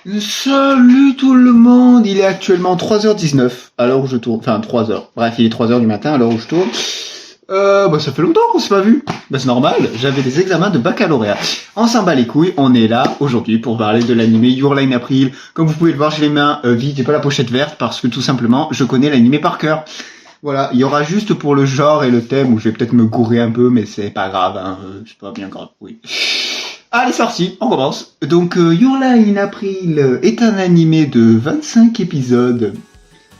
Salut tout le monde, il est actuellement 3h19 à l'heure où je tourne, enfin 3h, bref il est 3h du matin à l'heure où je tourne. Ça fait longtemps qu'on s'est pas vu. C'est normal, j'avais des examens de baccalauréat. On s'en bat les couilles, on est là aujourd'hui pour parler de l'anime Your Lie in April. Comme vous pouvez le voir, j'ai les mains vides, j'ai pas la pochette verte parce que tout simplement je connais l'anime par cœur. Voilà, il y aura juste pour le genre et le thème où je vais peut-être me gourer un peu, mais c'est pas grave, hein, c'est pas bien grave, oui. Allez, c'est parti, on commence. Donc, Your Lie in April est un animé de 25 épisodes.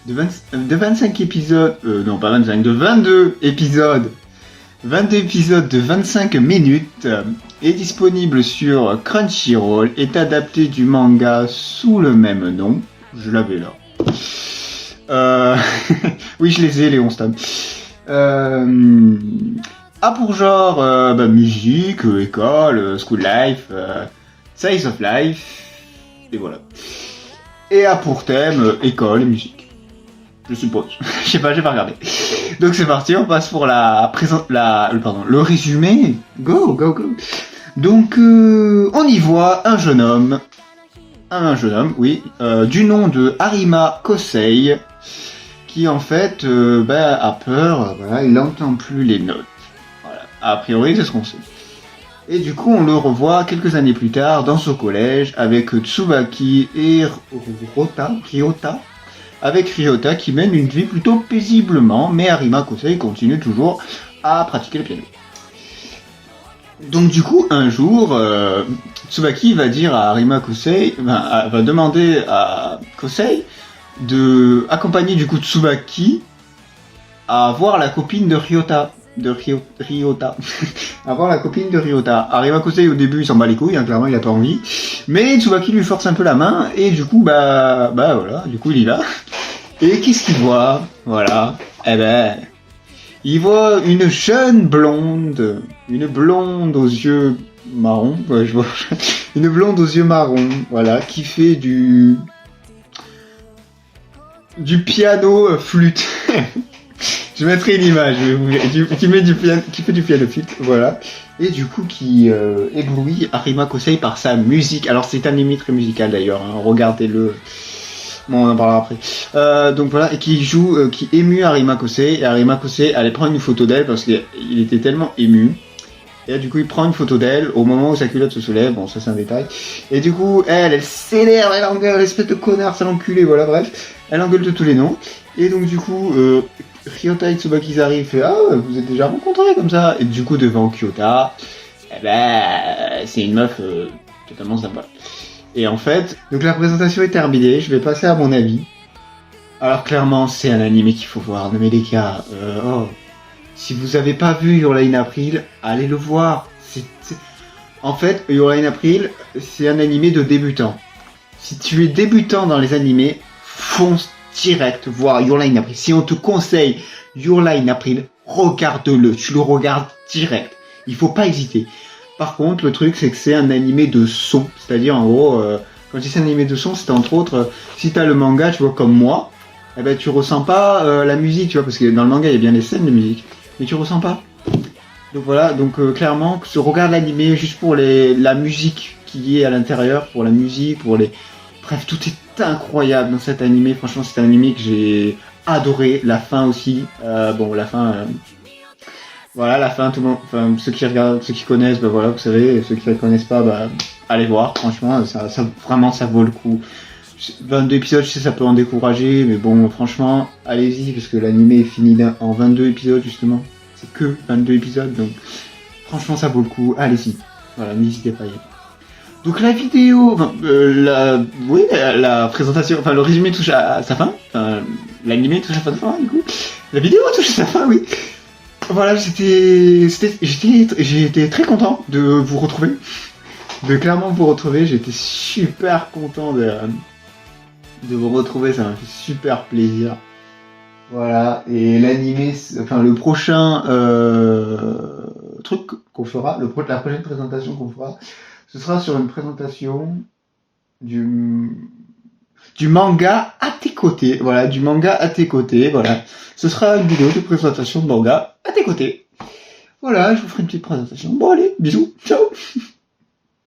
De 25 épisodes, non pas 25, de 22 épisodes. 22 épisodes de 25 minutes. Est disponible sur Crunchyroll. Est adapté du manga sous le même nom. Je l'avais là. Oui, je les ai, les 11 tomes. A pour genre musique, école, school life, science of life, et voilà. Et a pour thème école et musique. Je suppose. Je sais pas, j'ai pas regardé. Donc c'est parti, on passe pour le résumé. Go. Donc on y voit un jeune homme, oui, du nom de Harima Kosei, qui en fait a peur, voilà, il n'entend plus les notes. Voilà. A priori, c'est ce qu'on sait. Et du coup, on le revoit quelques années plus tard dans ce collège avec Tsubaki et Ryota, avec Ryota qui mène une vie plutôt paisiblement, mais Harima Kosei continue toujours à pratiquer le piano. Donc du coup, un jour, Tsubaki va dire à Harima Kosei, va demander à Kosei de accompagner du coup Tsubaki à voir la copine de Ryota. À voir la copine de Ryota. Harima Kosei au début il s'en bat les couilles, hein, clairement il a pas envie. Mais Tsubaki lui force un peu la main et du coup voilà, du coup il y va. Et qu'est-ce qu'il voit? Voilà. Il voit une jeune blonde, aux yeux marrons, ouais, je vois, une blonde aux yeux marrons, voilà, qui fait du piano flûte. Je mettrai une image qui fait du piano flûte, voilà. Et du coup qui éblouit Harima Kosei par sa musique. Alors c'est un anime très musical d'ailleurs, hein, regardez-le. Bon, on en parlera après. Donc voilà, et qui émue Harima Kosei. Et Harima Kosei allait prendre une photo d'elle parce qu'il était tellement ému. Et là, du coup, il prend une photo d'elle au moment où sa culotte se soulève. Bon, ça c'est un détail. Et du coup, elle s'énerve, elle engueule, l'espèce de connard, sale enculé, voilà, bref. Elle engueule de tous les noms. Et donc, du coup, Ryota et Tsubaki arrivent, fait ah, vous êtes déjà rencontrés comme ça. Et du coup, devant Kyota, c'est une meuf totalement sympa. Et en fait, donc la présentation est terminée, je vais passer à mon avis. Alors clairement, c'est un animé qu'il faut voir, non mais les gars, si vous avez pas vu Your Lie in April, allez le voir. En fait, Your Lie in April, c'est un animé de débutant. Si tu es débutant dans les animés, fonce direct voir Your Lie in April. Si on te conseille Your Lie in April, regarde-le, tu le regardes direct. Il faut pas hésiter. Par contre, le truc, c'est que c'est un animé de son. C'est-à-dire, en gros, quand je dis c'est un animé de son, c'est entre autres, si t'as le manga, tu vois, comme moi, tu ressens pas la musique, tu vois, parce que dans le manga, il y a bien les scènes de musique, mais tu ressens pas. Donc voilà, clairement, regarde l'animé juste pour la musique qui est à l'intérieur, pour la musique, Bref, tout est incroyable dans cet animé. Franchement, c'est un animé que j'ai adoré. La fin aussi. La fin... Voilà, la fin, tout le monde, enfin, ceux qui regardent, ceux qui connaissent, voilà, vous savez, et ceux qui ne connaissent pas, allez voir, franchement, vraiment, ça vaut le coup. 22 épisodes, je sais, ça peut en décourager, mais bon, franchement, allez-y, parce que l'animé est fini en 22 épisodes, justement. C'est que 22 épisodes, donc, franchement, ça vaut le coup, allez-y. Voilà, n'hésitez pas à y aller. Donc, la vidéo, la présentation, enfin, le résumé touche à sa fin, l'animé touche à sa fin, du coup. La vidéo touche à sa fin, oui. Voilà, j'ai été très content de vous retrouver, de clairement vous retrouver. J'étais super content de vous retrouver, ça m'a fait super plaisir. Voilà, et l'animé, enfin le prochain truc qu'on fera, la prochaine présentation qu'on fera, ce sera sur une présentation du manga à tes côtés. Voilà, du manga à tes côtés. Voilà, ce sera une vidéo de présentation de manga à tes côtés. Voilà, je vous ferai une petite présentation. Bon allez, bisous, ciao.